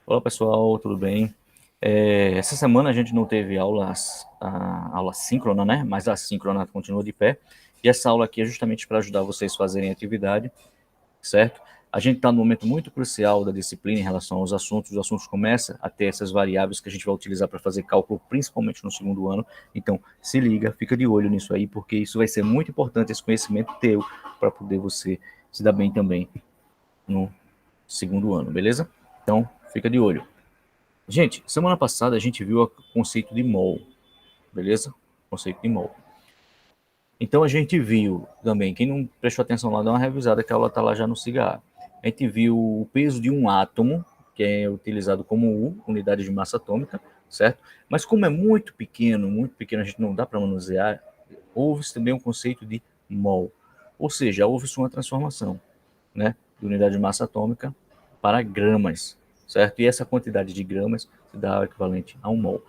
Olá pessoal, tudo bem? Essa semana a gente não teve a aula síncrona, né? Mas a síncrona continua de pé. E essa aula aqui é justamente para ajudar vocês a fazerem atividade, certo? A gente está num momento muito crucial da disciplina em relação aos assuntos. Os assuntos começam a ter essas variáveis que a gente vai utilizar para fazer cálculo, principalmente no segundo ano. Então, se liga, fica de olho nisso aí, porque isso vai ser muito importante, esse conhecimento teu, para poder você se dar bem também no segundo ano, beleza? Então, fica de olho. Gente, semana passada a gente viu o conceito de mol, beleza? Conceito de mol. Então a gente viu também, quem não prestou atenção lá, dá uma revisada que a aula está lá já no cigarro. A gente viu o peso de um átomo, que é utilizado como unidade de massa atômica, certo? Mas como é muito pequeno, a gente não dá para manusear, houve também um conceito de mol. Ou seja, houve-se uma transformação, né, de unidade de massa atômica para gramas, certo? E essa quantidade de gramas se dá o equivalente a um mol.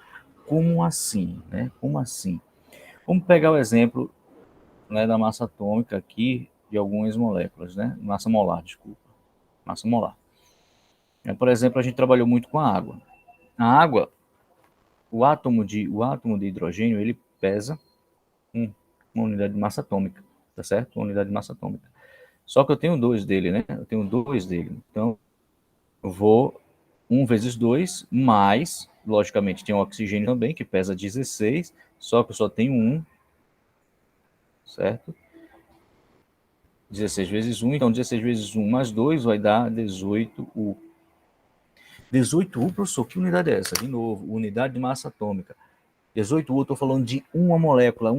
Como assim, né? Como assim? Vamos pegar o exemplo, né, da massa atômica aqui de algumas moléculas, né? Massa molar, desculpa. Massa molar. Por exemplo, a gente trabalhou muito com a água. A água, o átomo de hidrogênio, ele pesa uma unidade de massa atômica, tá certo? Uma unidade de massa atômica. Só que eu tenho dois dele, né? Eu tenho dois dele. Então, eu vou 1 vezes 2, mais, logicamente, tem o oxigênio também, que pesa 16, só que eu só tenho 1, certo? 16 vezes 1, então 16 vezes 1 mais 2 vai dar 18U. 18U, professor, que unidade é essa? De novo, unidade de massa atômica. 18U, eu estou falando de uma molécula.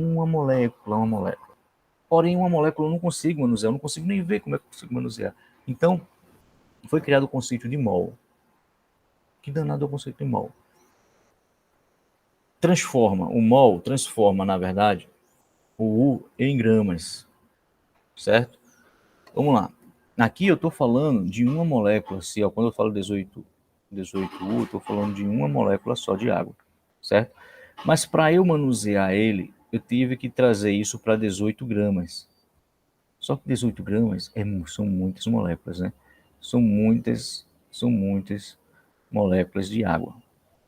Porém, uma molécula eu não consigo manusear, eu não consigo nem ver como é que eu consigo manusear. Então, foi criado o conceito de mol. Que danado é o conceito de mol? O mol transforma, na verdade, o U em gramas, certo? Vamos lá. Aqui eu estou falando de uma molécula, se quando eu falo 18U, eu estou falando de uma molécula só de água, certo? Mas para eu manusear ele, eu tive que trazer isso para 18 gramas. Só que 18 gramas são muitas moléculas, né? São muitas moléculas de água.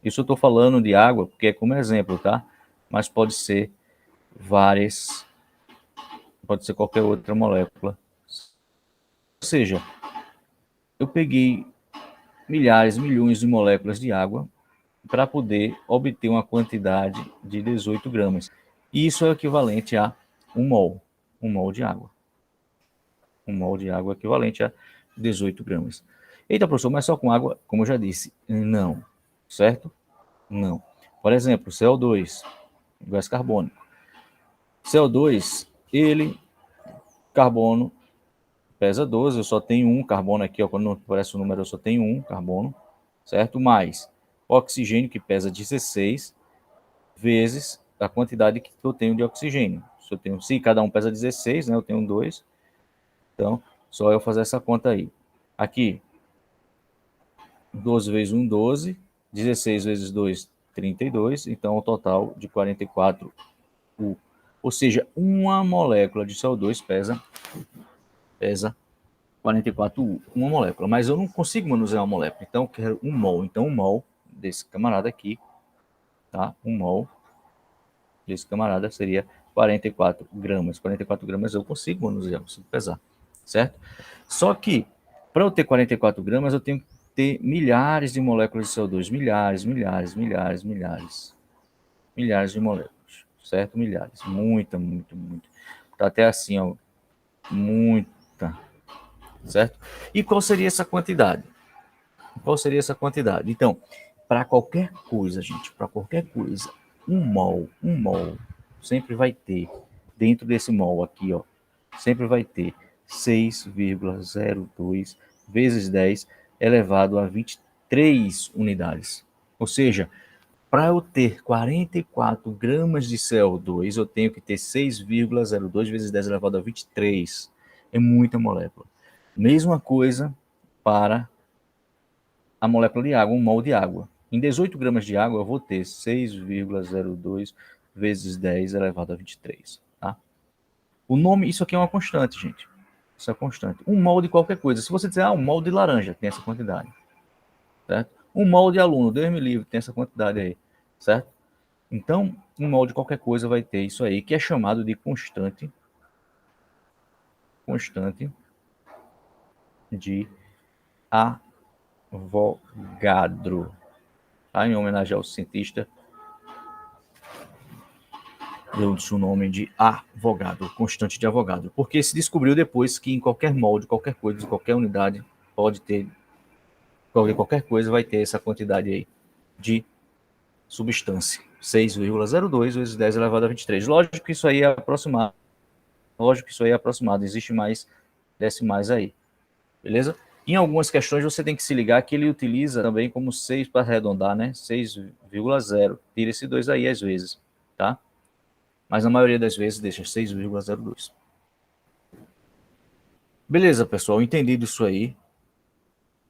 Isso eu estou falando de água porque é como exemplo, tá? Mas várias, pode ser qualquer outra molécula. Ou seja, eu peguei milhares, milhões de moléculas de água para poder obter uma quantidade de 18 gramas. E isso é equivalente a um mol de água. Um mol de água é equivalente a 18 gramas. Eita, professor, mas só com água, como eu já disse, não, certo? Não. Por exemplo, CO2, gás carbônico. CO2, carbono, pesa 12, eu só tenho um carbono aqui, quando aparece o número eu só tenho um carbono, certo? Mais oxigênio, que pesa 16, vezes a quantidade que eu tenho de oxigênio. Se cada um pesa 16, né, eu tenho 2, então só eu fazer essa conta aí. Aqui, 12 vezes 1, 12, 16 vezes 2, 32, então o total de 44 U. Ou seja, uma molécula de CO2 pesa 44U, uma molécula. Mas eu não consigo manusear uma molécula, então eu quero um mol. Então, um mol desse camarada aqui, tá? Um mol desse camarada seria 44 gramas. 44 gramas eu consigo manusear, eu consigo pesar, certo? Só que, para eu ter 44 gramas, eu tenho que ter milhares de moléculas de CO2. Milhares de moléculas, certo? Milhares. Muita. Tá até assim, ó. Muita, certo? E qual seria essa quantidade? Então, para qualquer coisa, gente, para qualquer coisa, um mol sempre vai ter, dentro desse mol aqui, ó, sempre vai ter 6,02 vezes 10 elevado a 23 unidades. Ou seja, para eu ter 44 gramas de CO2, eu tenho que ter 6,02 vezes 10 elevado a 23. É muita molécula. Mesma coisa para a molécula de água, um mol de água. Em 18 gramas de água, eu vou ter 6,02 vezes 10 elevado a 23. Tá? Isso aqui é uma constante, gente. Isso é constante. Um mol de qualquer coisa. Se você dizer, um mol de laranja, tem essa quantidade. Certo? Um mol de aluno, Deus me livre, tem essa quantidade aí, certo? Então, um mol de qualquer coisa vai ter isso aí, que é chamado de constante de Avogadro. Tá? Em homenagem ao cientista, deu-se o nome de Avogadro, constante de Avogadro. Porque se descobriu depois que em qualquer molde, qualquer coisa, qualquer unidade, pode ter, qualquer coisa vai ter essa quantidade aí de substância. 6,02 vezes 10 elevado a 23. Lógico que isso aí é aproximado. Existe mais decimais aí. Beleza? Em algumas questões você tem que se ligar que ele utiliza também como 6 para arredondar, né? 6,0. Tira esse 2 aí às vezes, tá? Mas na maioria das vezes deixa 6,02. Beleza, pessoal, entendido isso aí,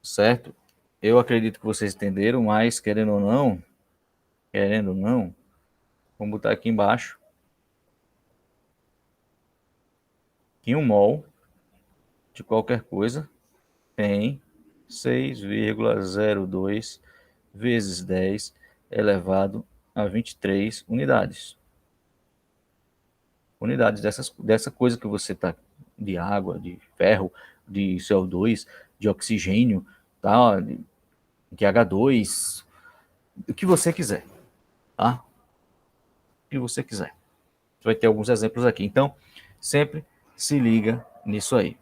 certo? Eu acredito que vocês entenderam, mas querendo ou não, vamos botar aqui embaixo que um mol de qualquer coisa tem 6,02 vezes 10 elevado a 23 unidades. Unidades dessa coisa que você está, de água, de ferro, de CO2, de oxigênio, tá? De H2, o que você quiser, tá? O que você quiser. Vai ter alguns exemplos aqui. Então, sempre se liga nisso aí,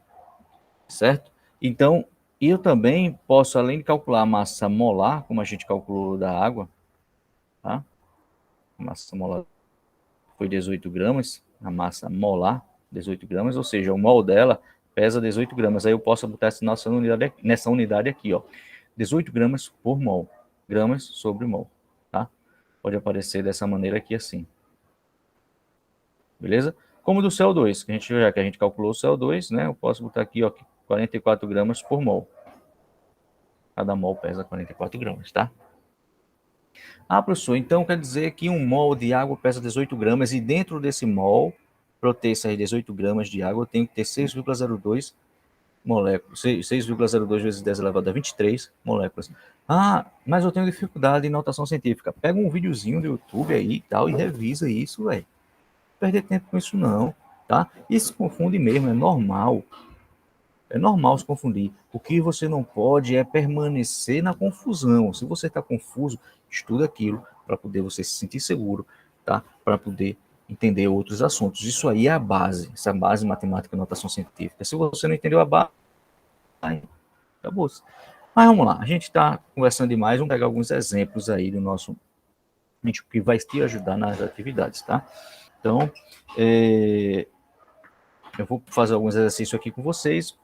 certo? Então, eu também posso, além de calcular a massa molar, como a gente calculou da água, tá? A massa molar foi 18 gramas, a massa molar, 18 gramas, ou seja, o mol dela pesa 18 gramas. Aí eu posso botar nessa unidade aqui, ó, 18 gramas por mol, gramas sobre mol, tá? Pode aparecer dessa maneira aqui assim, beleza? Como do CO2, já que a gente calculou o CO2, né? Eu posso botar aqui, ó, 44 gramas por mol. Cada mol pesa 44 gramas, tá? Ah, professor, então quer dizer que um mol de água pesa 18 gramas e dentro desse mol, para eu ter essas 18 gramas de água, eu tenho que ter 6,02 moléculas, 6,02 vezes 10 elevado a 23 moléculas. Ah, mas eu tenho dificuldade em notação científica. Pega um videozinho do YouTube aí e tal e revisa isso, velho. Perder tempo com isso não, tá? Isso confunde mesmo, é normal. É normal se confundir. O que você não pode é permanecer na confusão. Se você está confuso, estuda aquilo para poder você se sentir seguro, tá? Para poder entender outros assuntos. Isso aí é a base, essa base matemática e notação científica. Se você não entendeu a base, acabou. Mas vamos lá, a gente está conversando demais, vamos pegar alguns exemplos aí do nosso que vai te ajudar nas atividades, tá? Então, eu vou fazer alguns exercícios aqui com vocês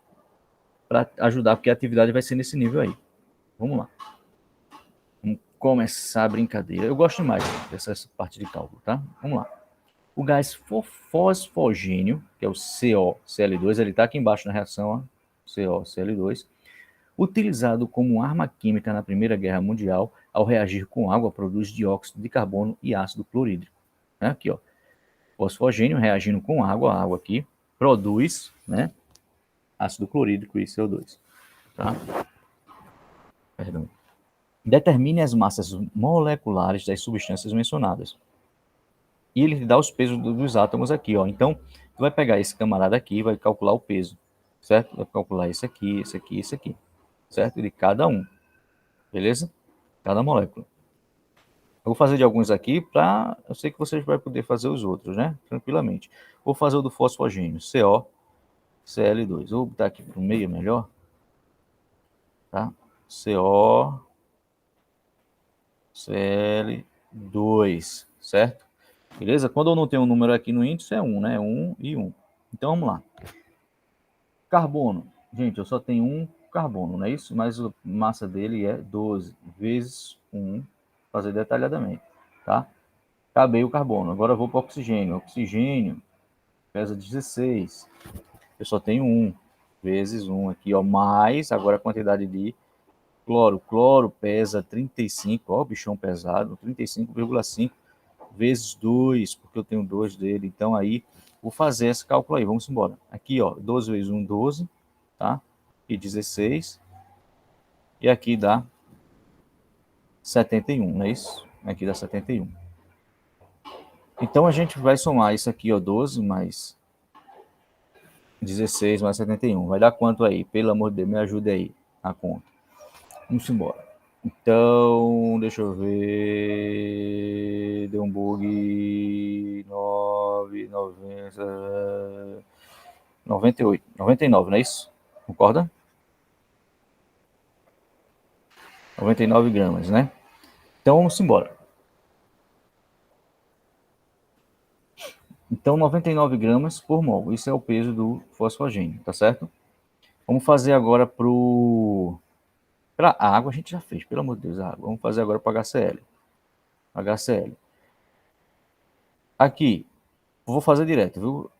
para ajudar, porque a atividade vai ser nesse nível aí. Vamos lá. Vamos começar a brincadeira. Eu gosto mais dessa parte de cálculo, tá? Vamos lá. O gás fosfogênio, que é o COCl2, ele está aqui embaixo na reação, ó, COCl2, utilizado como arma química na Primeira Guerra Mundial, ao reagir com água, produz dióxido de carbono e ácido clorídrico. Aqui, ó. Fosfogênio reagindo com água, a água aqui, produz, né, ácido clorídrico e CO2. Tá? Perdão. Determine as massas moleculares das substâncias mencionadas. E ele dá os pesos dos átomos aqui, ó. Então, tu vai pegar esse camarada aqui e vai calcular o peso, certo? Vai calcular esse aqui, esse aqui, esse aqui, certo? De cada um, beleza? Cada molécula. Eu vou fazer de alguns aqui para... Eu sei que vocês vão poder fazer os outros, né? Tranquilamente. Vou fazer o do fosfogênio, COCl2. Vou botar aqui para o meio melhor, tá? COCl2, certo? Beleza? Quando eu não tenho um número aqui no índice, é 1, né? 1 e 1. Então, vamos lá. Carbono. Gente, eu só tenho um carbono, não é isso? Mas a massa dele é 12 vezes 1. Fazer detalhadamente, tá? Acabei o carbono. Agora eu vou para o oxigênio. Oxigênio pesa 16. Eu só tenho 1 vezes 1 aqui, ó. Mais agora a quantidade de cloro. Cloro pesa 35, ó, bichão pesado. 35,5 vezes 2, porque eu tenho 2 dele. Então, aí, vou fazer esse cálculo aí. Vamos embora. Aqui, ó, 12 vezes 1, 12, tá? E 16. E aqui dá 71, não é isso? Aqui dá 71. Então a gente vai somar isso aqui, ó, 12 mais 16 mais 71. Vai dar quanto aí? Pelo amor de Deus, me ajude aí a conta. Vamos embora. Então, deixa eu ver. Deu um bug. 9, 90, 98, 99, não é isso? Concorda? 99 gramas, né? Então, vamos embora. Então, 99 gramas por mol. Isso é o peso do fosfogênio, tá certo? Vamos fazer agora para a água, a gente já fez, pelo amor de Deus, a água. Vamos fazer agora para HCl. HCl. Aqui, vou fazer direto, viu?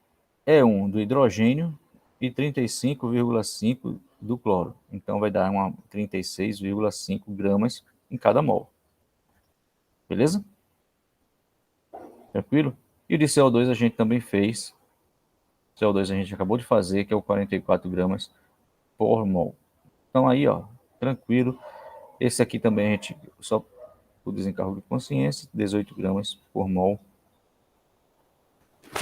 É 1 do hidrogênio e 35,5 do cloro. Então, vai dar 36,5 gramas em cada mol. Beleza? Tranquilo? E o de CO2 a gente também fez. CO2 a gente acabou de fazer, que é o 44 gramas por mol. Então aí, ó, tranquilo. Esse aqui também a gente, só o desencargo de consciência, 18 gramas por mol.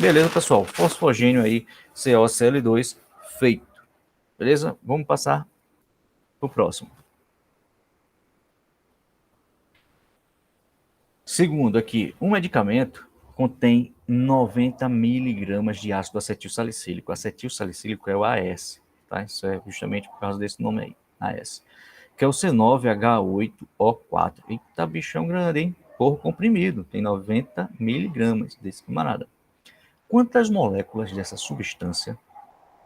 Beleza, pessoal? Fosfogênio aí, CoCl2, feito. Beleza? Vamos passar para o próximo. Segundo aqui, um medicamento contém 90 miligramas de ácido acetil salicílico. Acetil salicílico é o AS, tá? Isso é justamente por causa desse nome aí, AS. Que é o C9H8O4. Eita, bichão grande, hein? Por comprimido, tem 90 miligramas desse camarada. Quantas moléculas dessa substância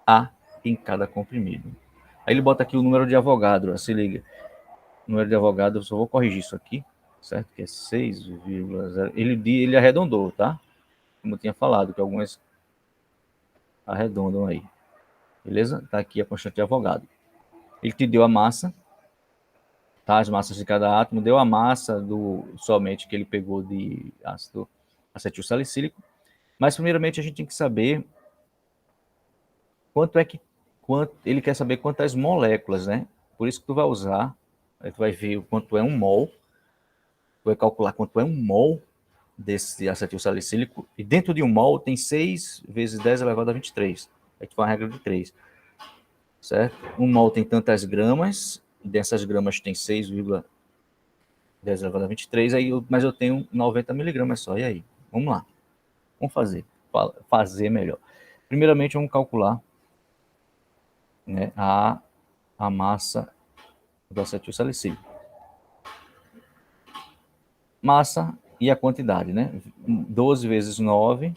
há em cada comprimido? Aí ele bota aqui o número de Avogadro, se liga. O número de Avogadro, eu só vou corrigir isso aqui, certo? Que é 6,0. Ele arredondou, tá? Como eu tinha falado, que algumas arredondam aí. Beleza? Tá aqui a constante de Avogadro. Ele te deu a massa, tá? As massas de cada átomo, deu a massa do somente que ele pegou de ácido acetil salicílico. Mas primeiramente a gente tem que saber quanto ele quer saber quantas moléculas, né? Por isso que tu vai usar, aí tu vai ver o quanto é um mol, tu vai calcular quanto é um mol desse acetil salicílico, e dentro de um mol tem 6 vezes 10 elevado a 23. Aí tu faz uma regra de 3, certo? Um mol tem tantas gramas, e dessas gramas tem 6,10 elevado a 23, mas eu tenho 90 miligramas só, e aí? Vamos lá, vamos fazer melhor. Primeiramente vamos calcular, né, a massa do acetil salicílico. Massa e a quantidade, né? 12 vezes 9.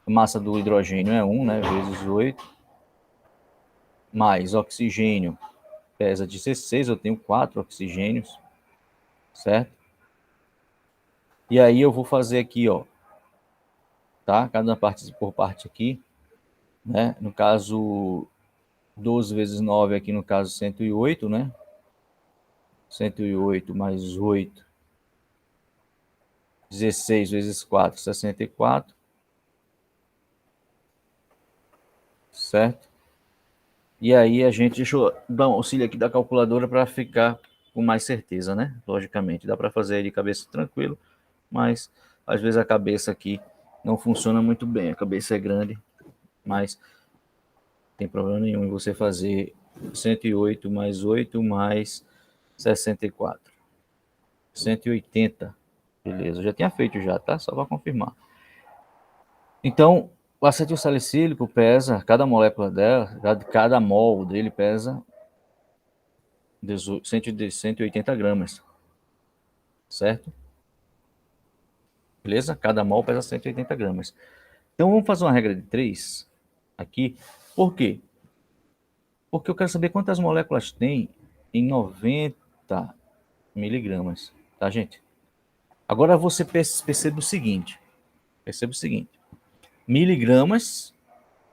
Massa do hidrogênio é 1, né? Vezes 8. Mais oxigênio pesa 16, eu tenho 4 oxigênios, certo? E aí eu vou fazer aqui, ó, tá? Cada parte por parte aqui, né? No caso, 12 vezes 9 aqui, no caso, 108, né? 108 mais 8, 16 vezes 4, 64, certo? E aí a gente, deixa eu dar um auxílio aqui da calculadora para ficar com mais certeza, né? Logicamente, dá para fazer de cabeça tranquilo, mas às vezes a cabeça aqui não funciona muito bem. A cabeça é grande, mas não tem problema nenhum em você fazer 108 mais 8 mais 64. 180. Beleza, eu já tinha feito já, tá? Só para confirmar. Então, o acetil salicílico pesa, cada molécula dela, cada mol dele pesa 180 gramas, certo? Beleza? Cada mol pesa 180 gramas. Então vamos fazer uma regra de 3 aqui. Por quê? Porque eu quero saber quantas moléculas tem em 90 miligramas, tá, gente? Agora você percebe o seguinte, miligramas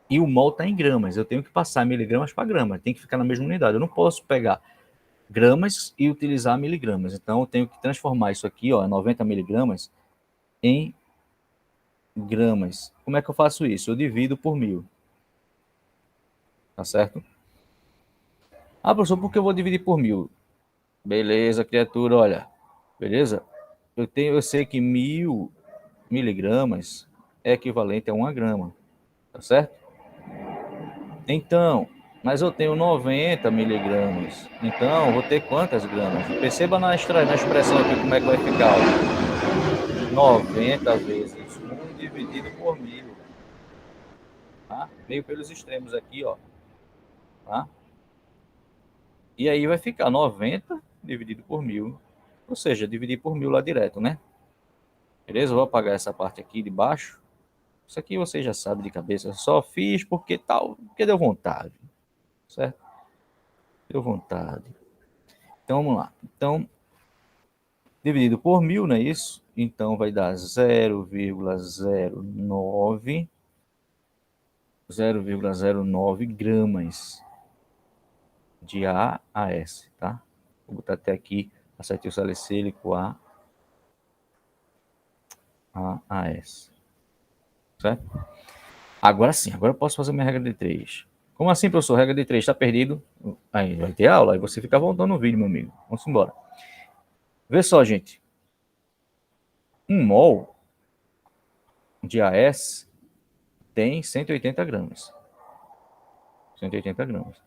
e o mol está em gramas. Eu tenho que passar miligramas para gramas, tem que ficar na mesma unidade. Eu não posso pegar gramas e utilizar miligramas. Então eu tenho que transformar isso aqui, ó, 90 miligramas, em gramas. Como é que eu faço isso? Eu divido por 1000. Tá certo? Ah, professor, por que eu vou dividir por 1000? Beleza, criatura, olha. Beleza? Eu sei que 1.000 miligramas é equivalente a 1 grama, tá certo? Então, mas eu tenho 90 miligramas. Então, eu vou ter quantas gramas? Perceba na expressão aqui como é que vai ficar. Ó. 90 vezes 1 dividido por 1.000. Tá? Meio pelos extremos aqui, ó. Tá? E aí vai ficar 90 dividido por 1.000. Ou seja, dividir por 1.000 lá direto, né? Beleza? Eu vou apagar essa parte aqui de baixo. Isso aqui você já sabe de cabeça. Eu só fiz porque tal, porque deu vontade. Certo? Deu vontade. Então vamos lá. Então, dividido por 1.000, não é isso? Então vai dar 0,09 gramas de AAS, tá? Vou botar até aqui acetil salicílico AAS. Certo? Agora sim, agora eu posso fazer minha regra de 3. Como assim, professor? Regra de 3 está perdido? Aí vai ter aula, aí você fica voltando no vídeo, meu amigo. Vamos embora. Vê só, gente. 1 mol de AS tem 180 gramas. 180 gramas.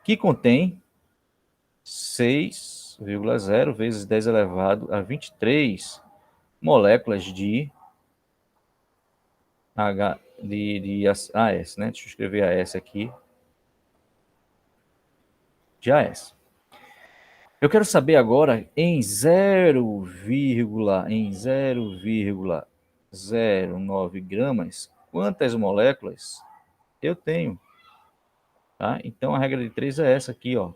Que contém 6,0 vezes 10 elevado a 23 moléculas de AS, né? Deixa eu escrever AS aqui. De AS. Eu quero saber agora em 0,09 gramas quantas moléculas eu tenho. Tá? Então a regra de 3 é essa aqui, ó.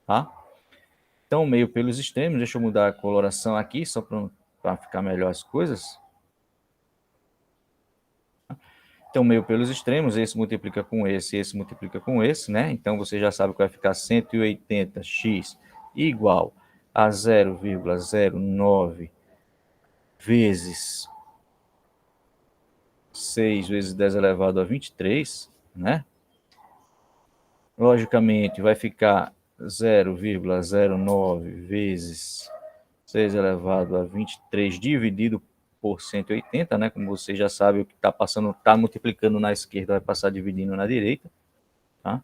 Tá? Então, meio pelos extremos, deixa eu mudar a coloração aqui, só para ficar melhor as coisas. Então, meio pelos extremos, esse multiplica com esse multiplica com esse, né? Então, você já sabe que vai ficar 180x igual a 0,09 vezes 6 vezes 10 elevado a 23, né? Logicamente, vai ficar 0,09 vezes 6 elevado a 23 dividido por 180, né? Como você já sabe, o que está passando, está multiplicando na esquerda, vai passar dividindo na direita, tá?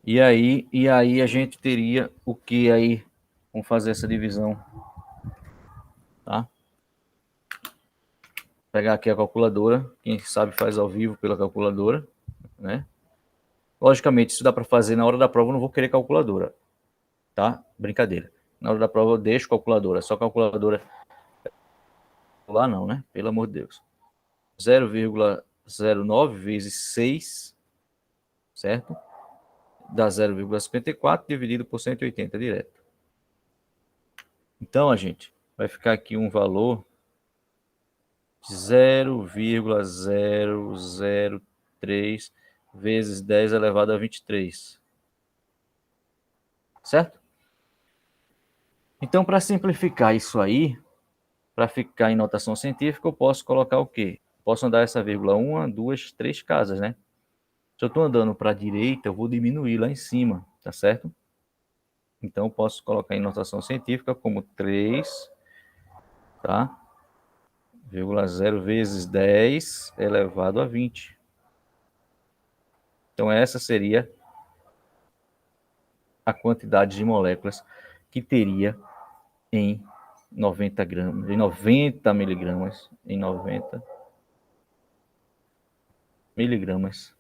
E aí a gente teria o que aí? Vamos fazer essa divisão, tá? Pegar aqui a calculadora, quem sabe faz ao vivo pela calculadora, né? Logicamente, isso dá para fazer na hora da prova, eu não vou querer calculadora, tá? Brincadeira. Na hora da prova eu deixo calculadora, só calculadora lá não, né? Pelo amor de Deus. 0,09 vezes 6, certo? Dá 0,54 dividido por 180 direto. Então, a gente vai ficar aqui um valor de 0,003 vezes 10 elevado a 23. Certo? Então, para simplificar isso aí, para ficar em notação científica, eu posso colocar o quê? Posso andar essa vírgula 1, 2, 3 casas, né? Se eu estou andando para a direita, eu vou diminuir lá em cima, tá certo? Então, eu posso colocar em notação científica como 3, tá? 0,0 vezes 10 elevado a 20. Então, essa seria a quantidade de moléculas que teria em 90 gramas, em 90 miligramas, em 90 miligramas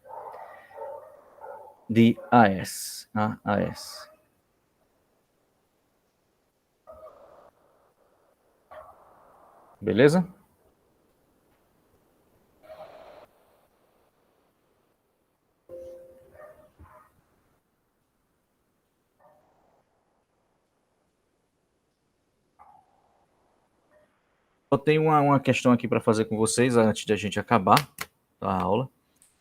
de AS. Beleza? Eu tenho uma questão aqui para fazer com vocês antes de a gente acabar a aula. Vou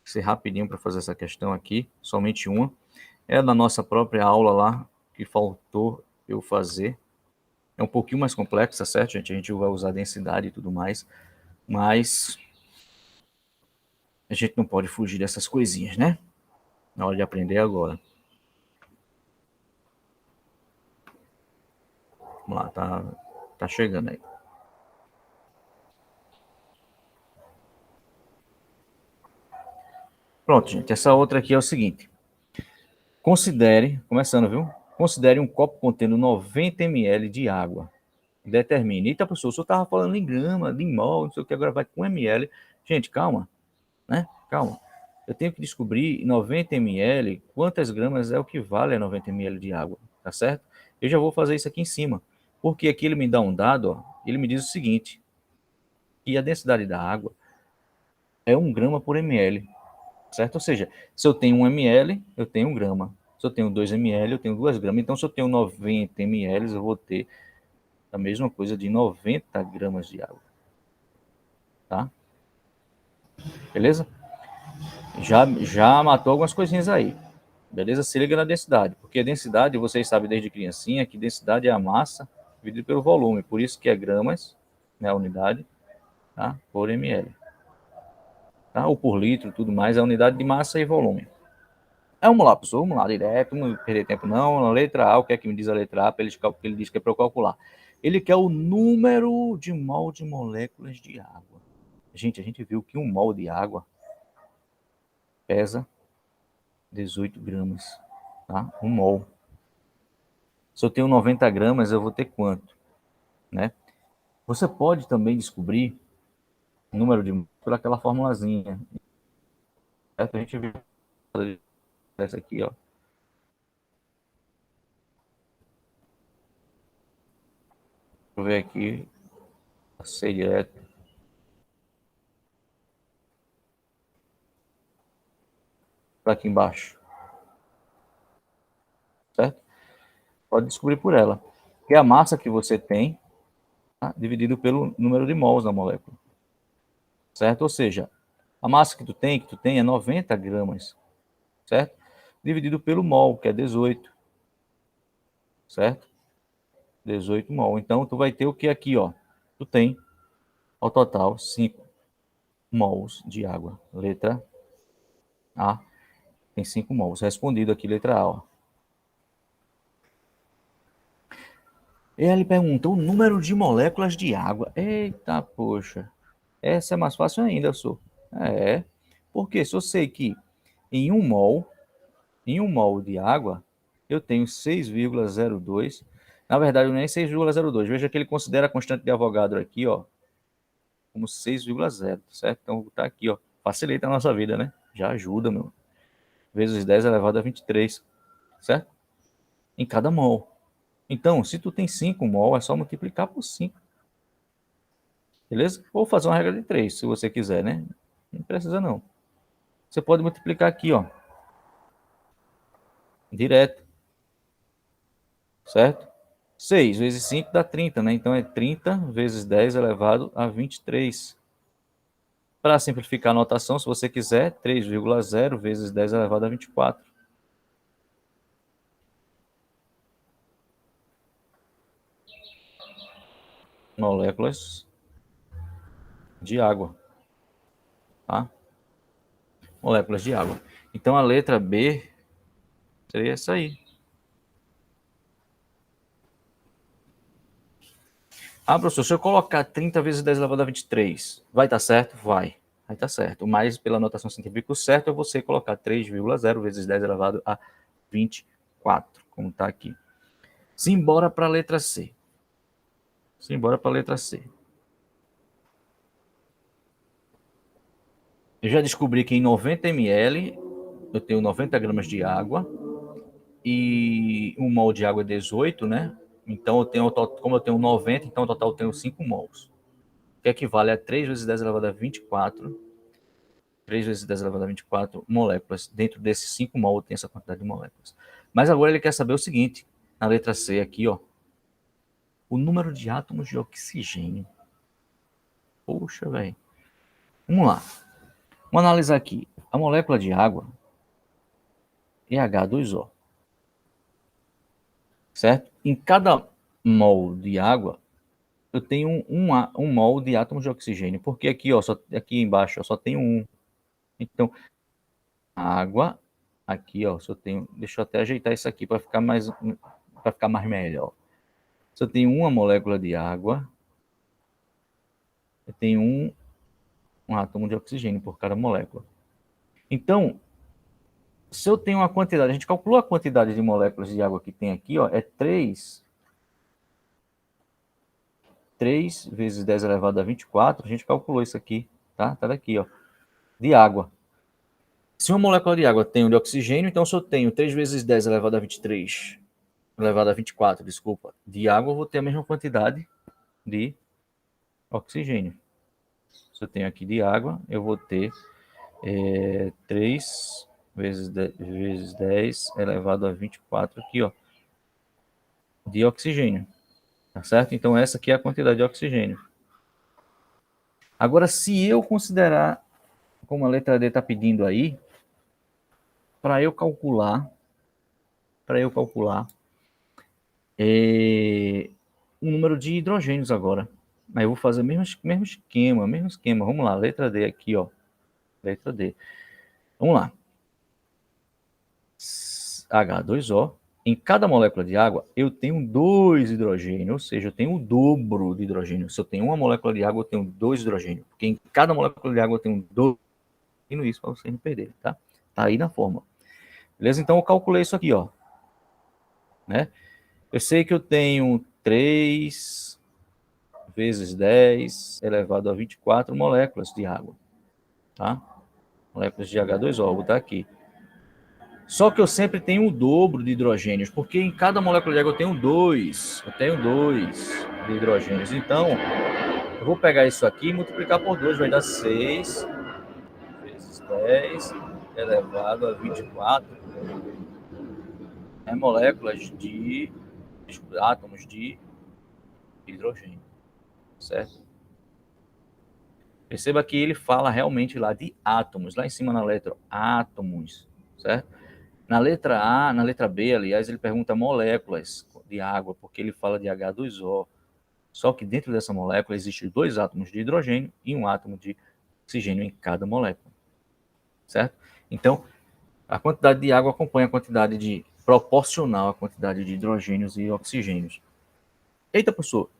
ser rapidinho para fazer essa questão aqui, somente uma. É da nossa própria aula lá, que faltou eu fazer. É um pouquinho mais complexa, certo, gente? A gente vai usar densidade e tudo mais, mas A gente não pode fugir dessas coisinhas, né? Na hora de aprender agora. Vamos lá, tá chegando aí. Pronto, gente. Essa outra aqui é o seguinte. Considere, começando, viu? Considere um copo contendo 90 ml de água. Determine. Eita, professor, o senhor estava falando em grama, de mol, não sei o que, agora vai com ml. Gente, calma, né? Calma. Eu tenho que descobrir 90 ml, quantas gramas é o que vale a 90 ml de água, tá certo? Eu já vou fazer isso aqui em cima. Porque aqui ele me dá um dado, ó, ele me diz o seguinte, que a densidade da água é 1 grama por ml, certo? Ou seja, se eu tenho 1 ml, eu tenho 1 grama. Se eu tenho 2 ml, eu tenho 2 gramas. Então, se eu tenho 90 ml, eu vou ter a mesma coisa de 90 gramas de água, tá? Beleza? Já matou algumas coisinhas aí. Beleza? Se liga na densidade, porque a densidade, vocês sabem desde criancinha, que densidade é a massa dividido pelo volume, por isso que é gramas, né, a unidade, tá? Por ml. Tá? Ou por litro, tudo mais, é a unidade de massa e volume. Vamos lá, pessoal, vamos lá, direto, não perder tempo não. Na letra A, o que é que me diz a letra A? Ele diz que é para eu calcular. Ele quer o número de mol de moléculas de água. Gente, a gente viu que 1 mol de água pesa 18 gramas, tá? 1 mol. Se eu tenho 90 gramas, eu vou ter quanto, né? Você pode também descobrir o número de mols por aquela formulazinha, certo? A gente viu essa aqui, ó. Deixa eu ver aqui, passei direto. Para aqui embaixo, certo? Pode descobrir por ela, que é a massa que você tem, tá? Dividido pelo número de mols da molécula, certo? Ou seja, a massa que tu tem é 90 gramas, certo? Dividido pelo mol, que é 18, certo? 18 mol. Então, tu vai ter o que aqui, ó? Tu tem, ao total, 5 mols de água. Letra A tem 5 mols. Respondido aqui, letra A, ó. E ele pergunta o número de moléculas de água. Eita, poxa. Essa é mais fácil ainda, sou. É. Porque se eu sei que em 1 mol de água, eu tenho 6,02. Na verdade, não é 6,02. Veja que ele considera a constante de Avogadro aqui, ó, como 6,0, certo? Então, tá aqui, ó. Facilita a nossa vida, né? Já ajuda, meu. Vezes 10 elevado a 23, certo? Em cada mol. Então, se tu tem 5 mol, é só multiplicar por 5. Beleza? Ou fazer uma regra de 3, se você quiser, né? Não precisa, não. Você pode multiplicar aqui, ó. Direto. Certo? 6 vezes 5 dá 30, né? Então é 30 vezes 10 elevado a 23. Para simplificar a notação, se você quiser, 3,0 vezes 10 elevado a 24. Moléculas de água, tá? Moléculas de água. Então a letra B seria essa aí. Ah, professor, se eu colocar 30 vezes 10 elevado a 23, vai estar certo? Vai. Vai estar certo. Mas pela notação científica, o certo é você colocar 3,0 vezes 10 elevado a 24, como está aqui. Simbora para a letra C. Simbora para a letra C. Eu já descobri que em 90 ml eu tenho 90 gramas de água e 1 mol de água é 18, né? Então, como eu tenho 90, então no total eu tenho 5 mols, que equivale a 3 vezes 10 elevado a 24. 3 vezes 10 elevado a 24 moléculas. Dentro desses 5 mol tem essa quantidade de moléculas. Mas agora ele quer saber o seguinte, na letra C aqui, ó, o número de átomos de oxigênio. Poxa, velho. Vamos lá. Vamos analisar aqui. A molécula de água é H2O, certo? Em cada mol de água, eu tenho um mol de átomos de oxigênio, porque aqui, ó, aqui embaixo ó, só tem um. Então, a água, aqui, ó, se eu tenho, deixa eu até ajeitar isso aqui para ficar mais melhor. Se eu tenho uma molécula de água, eu tenho um átomo de oxigênio por cada molécula. Então, se eu tenho uma quantidade, a gente calculou a quantidade de moléculas de água que tem aqui, ó, é 3 vezes 10 elevado a 24, a gente calculou isso aqui, tá? Tá daqui, ó, de água. Se uma molécula de água tem um de oxigênio, então se eu tenho 3 vezes 10 elevado a 23, elevado a 24, desculpa, de água, eu vou ter a mesma quantidade de oxigênio. Se eu tenho aqui de água, eu vou ter 3 vezes 10 elevado a 24 aqui, ó, de oxigênio, tá certo? Então essa aqui é a quantidade de oxigênio. Agora, se eu considerar, como a letra D está pedindo aí, para eu calcular um número de hidrogênios agora. Aí eu vou fazer o mesmo esquema. Vamos lá, letra D aqui, ó. Letra D. Vamos lá. H2O. Em cada molécula de água, eu tenho 2 hidrogênios, ou seja, eu tenho o dobro de hidrogênio. Se eu tenho uma molécula de água, eu tenho 2 hidrogênios. Porque em cada molécula de água eu tenho 2. Isso para vocês não perderem, tá? Tá aí na forma. Beleza? Então eu calculei isso aqui, ó. Né? Eu sei que eu tenho 3 vezes 10 elevado a 24 moléculas de água, tá? Moléculas de H2O, vou botar aqui. Só que eu sempre tenho o dobro de hidrogênios, porque em cada molécula de água eu tenho 2. Eu tenho 2 de hidrogênios. Então, eu vou pegar isso aqui e multiplicar por 2, vai dar 6 vezes 10 elevado a 24 moléculas de átomos de hidrogênio, certo? Perceba que ele fala realmente lá de átomos, lá em cima na letra átomos, certo? Na letra A, na letra B, aliás, ele pergunta moléculas de água, porque ele fala de H2O. Só que dentro dessa molécula existem 2 átomos de hidrogênio e um átomo de oxigênio em cada molécula, certo? Então, a quantidade de água acompanha a quantidade de proporcional à quantidade de hidrogênios e oxigênios. Eita, professor,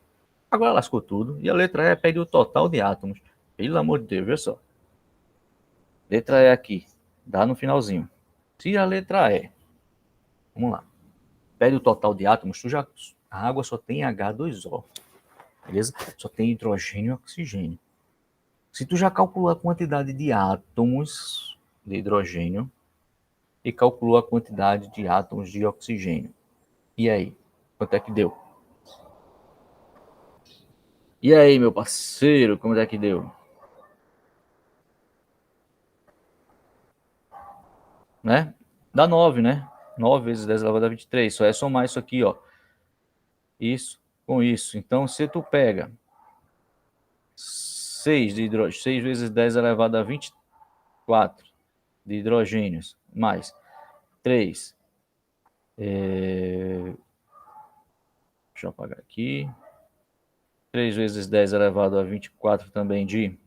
agora lascou tudo. E a letra E pede o total de átomos. Pelo amor de Deus, veja só. Letra E aqui, dá no finalzinho. Se a letra E, vamos lá, pede o total de átomos, a água só tem H2O, beleza? Só tem hidrogênio e oxigênio. Se tu já calculou a quantidade de átomos de hidrogênio e calculou a quantidade de átomos de oxigênio, e aí? Quanto é que deu? E aí, meu parceiro, como é que deu? Né? Dá 9, né? 9 vezes 10 elevado a 23. Só é somar isso aqui, ó. Isso com isso. Então, se tu pega 6 de hidrogênio, 6 vezes 10 elevado a 24 de hidrogênios, mais 3. Deixa eu apagar aqui. 3 vezes 10 elevado a 24 também de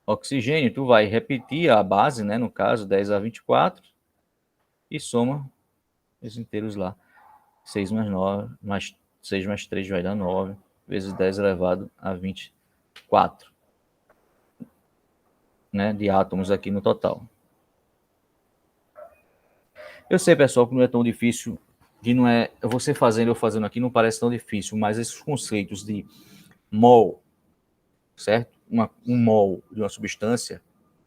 oxigênio. Tu vai repetir a base, né? No caso, 10 a 24. E soma os inteiros lá. 6 mais 9, mais 6 mais 3 vai dar 9, vezes 10 elevado a 24, né, de átomos aqui no total. Eu sei, pessoal, que não é tão difícil, que não é, você fazendo ou fazendo aqui não parece tão difícil, mas esses conceitos de mol, certo? Um mol de uma substância,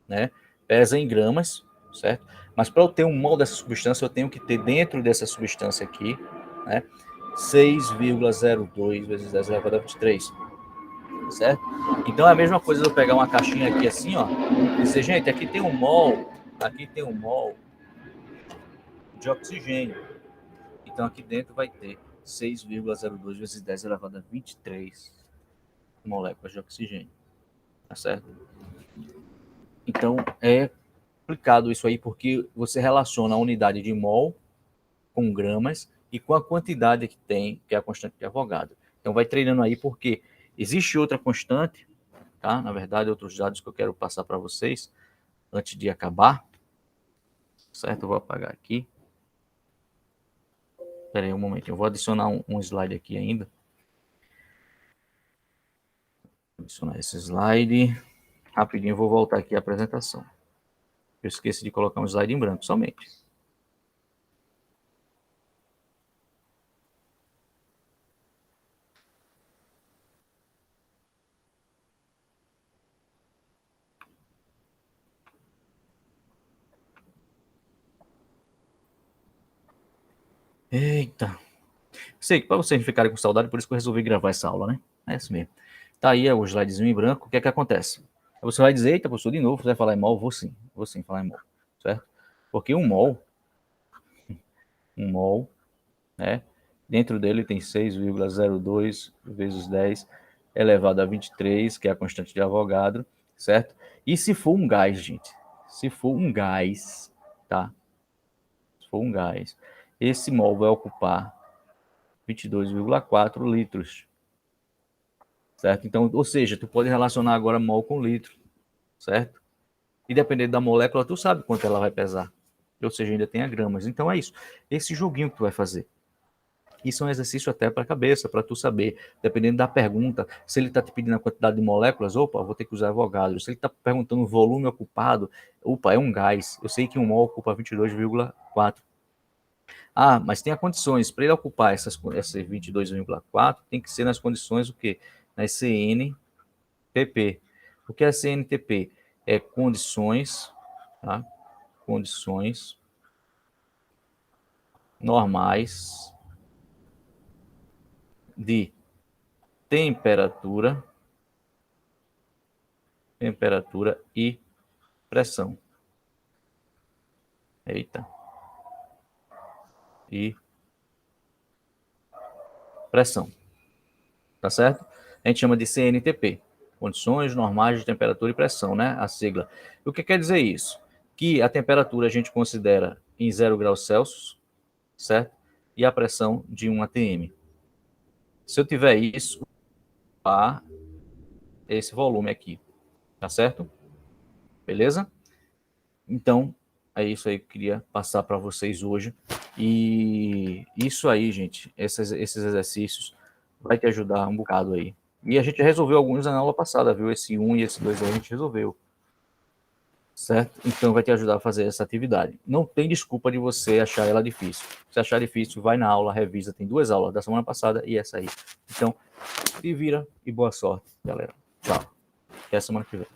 né, pesa em gramas, certo? Mas para eu ter um mol dessa substância, eu tenho que ter dentro dessa substância aqui, né, 6,02 vezes 10 elevado a 23, certo? Então é a mesma coisa de eu pegar uma caixinha aqui assim, ó, e dizer, gente, aqui tem um mol de oxigênio. Então aqui dentro vai ter 6,02 vezes 10 elevado a 23 moléculas de oxigênio, tá certo? Então é complicado isso aí, porque você relaciona a unidade de mol com gramas e com a quantidade que tem, que é a constante de Avogadro. Então vai treinando aí, porque existe outra constante, tá? Na verdade, outros dados que eu quero passar para vocês antes de acabar, certo? Eu vou apagar aqui. Espera aí um momento, eu vou adicionar um slide aqui ainda. Vou adicionar esse slide. Rapidinho, eu vou voltar aqui à apresentação. Eu esqueci de colocar um slide em branco somente. Eita. Sei que para vocês ficarem com saudade, por isso que eu resolvi gravar essa aula, né? É isso mesmo. Tá aí o slidezinho em branco. O que é que acontece? Você vai dizer, eita, professor, de novo, você vai falar em mol? Vou sim falar em mol, certo? Porque um mol, né? Dentro dele tem 6,02 vezes 10 elevado a 23, que é a constante de Avogadro, certo? E se for um gás, gente, se for um gás, tá? Se for um gás, esse mol vai ocupar 22,4 litros, certo? Então, ou seja, tu pode relacionar agora mol com litro, certo? E dependendo da molécula, tu sabe quanto ela vai pesar. Ou seja, ainda tem a gramas. Então é isso. Esse joguinho que tu vai fazer. Isso é um exercício até para a cabeça, para tu saber, dependendo da pergunta, se ele está te pedindo a quantidade de moléculas, opa, vou ter que usar Avogadro. Se ele está perguntando o volume ocupado, opa, é um gás. Eu sei que um mol ocupa 22,4. Ah, mas tem as condições. Para ele ocupar essas 22,4, tem que ser nas condições o quê? Nas CNTP. O que é CNTP? É condições, tá? Condições normais de temperatura, temperatura e pressão. Eita. E pressão. Tá certo? A gente chama de CNTP. Condições normais de temperatura e pressão, né? A sigla. O que quer dizer isso? Que a temperatura a gente considera em 0 graus Celsius, certo? E a pressão de 1 atm. Se eu tiver isso, esse volume aqui, tá certo? Beleza? Então, é isso aí que eu queria passar para vocês hoje. E isso aí, gente, esses exercícios vai te ajudar um bocado aí. E a gente resolveu alguns na aula passada, viu? Esse 1 e esse 2 aí a gente resolveu. Certo? Então vai te ajudar a fazer essa atividade. Não tem desculpa de você achar ela difícil. Se achar difícil, vai na aula, revisa. Tem 2 aulas, da semana passada e essa aí. Então, se vira e boa sorte, galera. Tchau. Até a semana que vem.